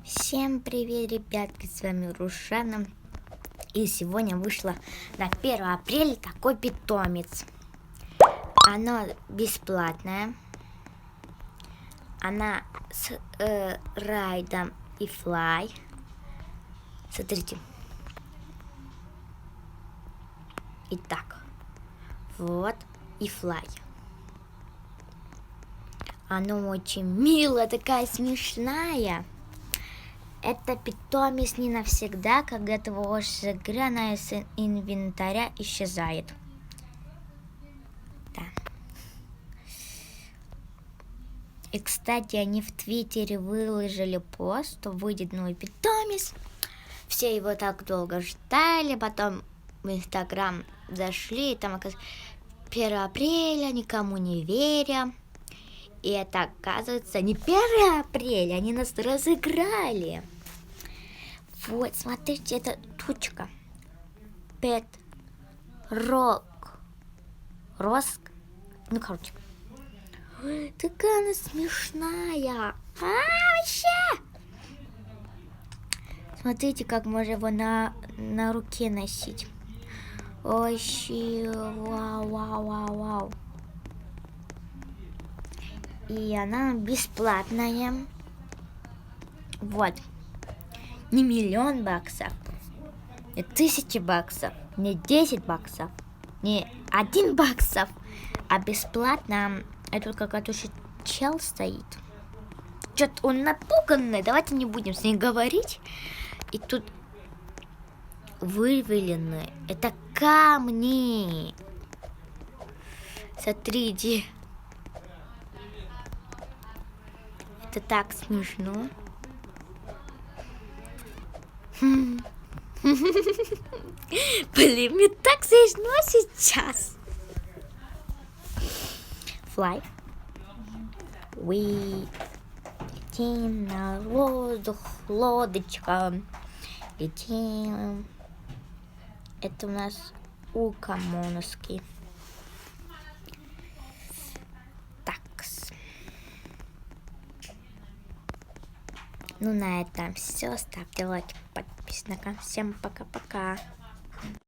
Всем привет, ребятки, с вами Рушана. И сегодня вышло на 1 апреля такой питомец. Оно бесплатное. Она с райдом и флай. Смотрите. Итак, вот и флай. Оно очень мило, такая смешная. Это питомец не навсегда, когда ты выложишь игры, она из инвентаря исчезает. Да. И, кстати, они в Твиттере выложили пост, что выйдет новый питомец. Все его так долго ждали, потом в Инстаграм зашли, и там оказалось 1 апреля, никому не веря. И это, оказывается, не 1 апреля, они нас разыграли. Вот, смотрите, это тучка. Пет Рок. Роск. Ну, короче. Ой, такая она смешная. Вообще! Смотрите, как можно его на руке носить. Вообще, вау. И она бесплатная. Вот. Не 1 000 000 баксов, не 1000 баксов, не 10 баксов, не 1 баксов, а бесплатно. Это какой-то чел стоит. Что-то он напуганный, давайте не будем с ним говорить. И тут вывалены, это камни. Смотрите. Это так смешно. Блин, мне так смешно сейчас. Fly. We летим на воздух, лодочка. Летим. Это у нас Укамоновский. Такс. Ну, на этом все. Ставьте лайк, подписывайтесь на канал. Всем пока-пока.